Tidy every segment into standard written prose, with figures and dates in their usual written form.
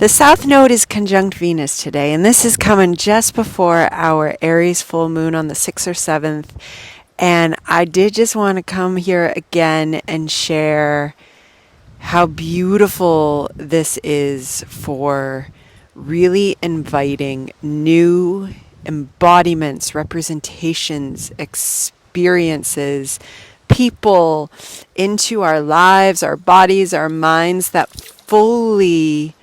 The South Node is conjunct Venus today, and this is coming just before our Aries Full Moon on the 6th or 7th. And I did just want to come here again and share how beautiful this is for really inviting new embodiments, representations, experiences, people into our lives, our bodies, our minds that fully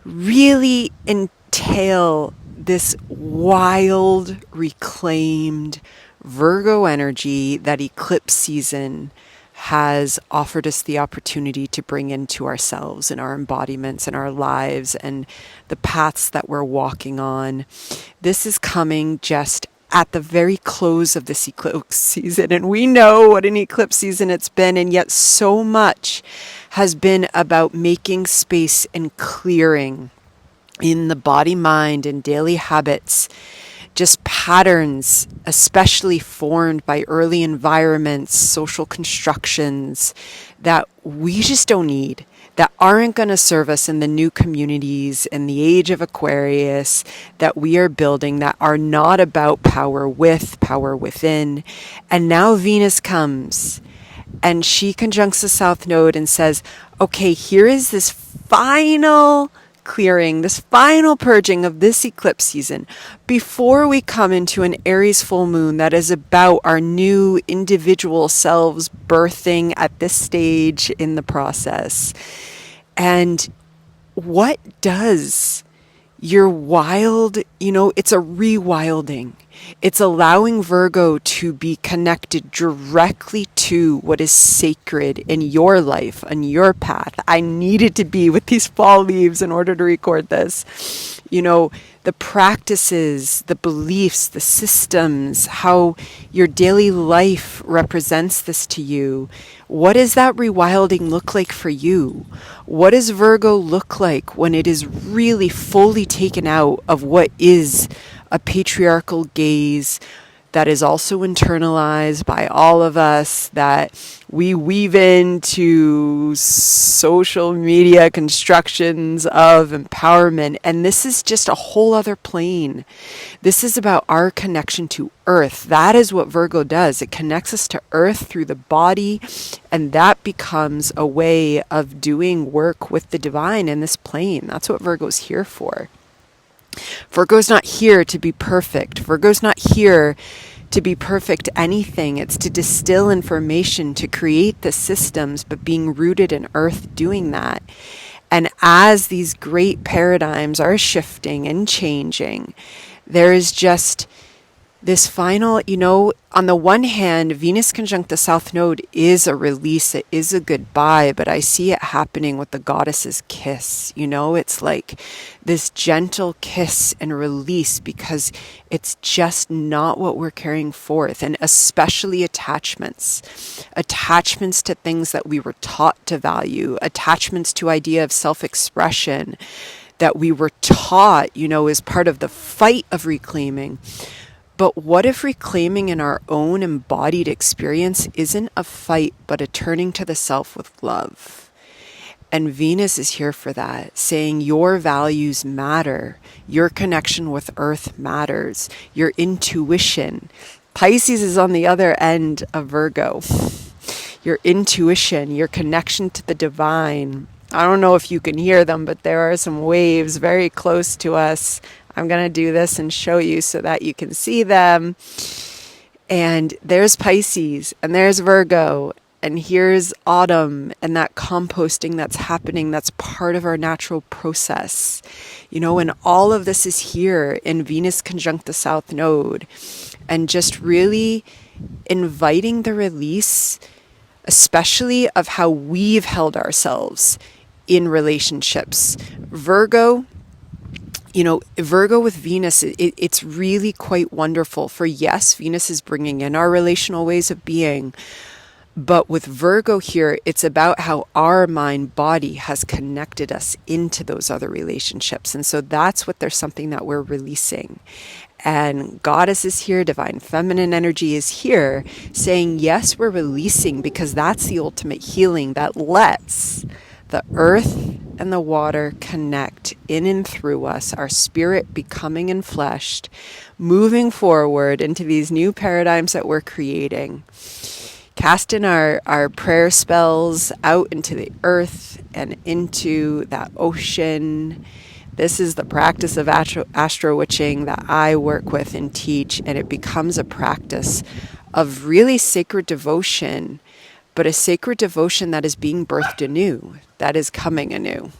really entail this wild, reclaimed Virgo energy that eclipse season has offered us the opportunity to bring into ourselves and our embodiments and our lives and the paths that we're walking on. This is coming just at the very close of this eclipse season, and we know what an eclipse season it's been, and yet so much has been about making space and clearing in the body, mind, and daily habits, just patterns, especially formed by early environments, social constructions that we just don't need, that aren't going to serve us in the new communities in the age of Aquarius that we are building, that are not about power within. And now Venus comes and she conjuncts the South Node and says, okay, here is this final clearing, this final purging of this eclipse season before we come into an Aries full moon that is about our new individual selves birthing at this stage in the process. And what does your wild, it's a rewilding. It's allowing Virgo to be connected directly to what is sacred in your life, on your path. I needed to be with these fall leaves in order to record this. The practices, the beliefs, the systems, how your daily life represents this to you. What does that rewilding look like for you? What does Virgo look like when it is really fully taken out of what is a patriarchal gaze that is also internalized by all of us, that we weave into social media constructions of empowerment? And this is just a whole other plane. This is about our connection to Earth. That is what Virgo does. It connects us to Earth through the body, and that becomes a way of doing work with the divine in this plane. That's what Virgo's here for. Virgo's not here to be perfect. Virgo's not here to be perfect anything. It's to distill information, to create the systems, but being rooted in Earth doing that. And as these great paradigms are shifting and changing, there is just this final, on the one hand, Venus conjunct the South Node is a release, it is a goodbye, but I see it happening with the goddess's kiss. It's like this gentle kiss and release, because it's just not what we're carrying forth. And especially attachments to things that we were taught to value, attachments to idea of self-expression that we were taught, is part of the fight of reclaiming. But what if reclaiming in our own embodied experience isn't a fight, but a turning to the self with love? And Venus is here for that, saying your values matter. Your connection with Earth matters. Your intuition. Pisces is on the other end of Virgo. Your intuition, your connection to the divine. I don't know if you can hear them, but there are some waves very close to us. I'm going to do this and show you so that you can see them. And there's Pisces and there's Virgo, and here's autumn and that composting that's happening. That's part of our natural process. And all of this is here in Venus conjunct the South Node, and just really inviting the release, especially of how we've held ourselves in relationships. Virgo with Venus, it's really quite wonderful. For yes, Venus is bringing in our relational ways of being. But with Virgo here, it's about how our mind body has connected us into those other relationships. And so there's something that we're releasing. And Goddess is here, divine feminine energy is here, saying, yes, we're releasing, because that's the ultimate healing that lets the earth and the water connect in and through us, our spirit becoming enfleshed, moving forward into these new paradigms that we're creating. Casting our prayer spells out into the earth and into that ocean. This is the practice of astro witching that I work with and teach, and it becomes a practice of really sacred devotion, but a sacred devotion that is being birthed anew, that is coming anew.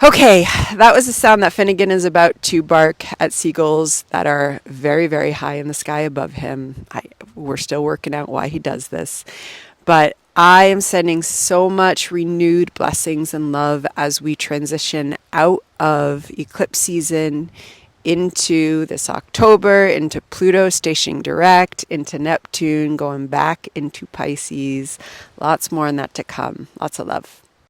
Okay, that was the sound that Finnegan is about to bark at seagulls that are very, very high in the sky above him. We're still working out why he does this. But I am sending so much renewed blessings and love as we transition out of eclipse season into this October, into Pluto stationing direct, into Neptune, going back into Pisces. Lots more on that to come. Lots of love.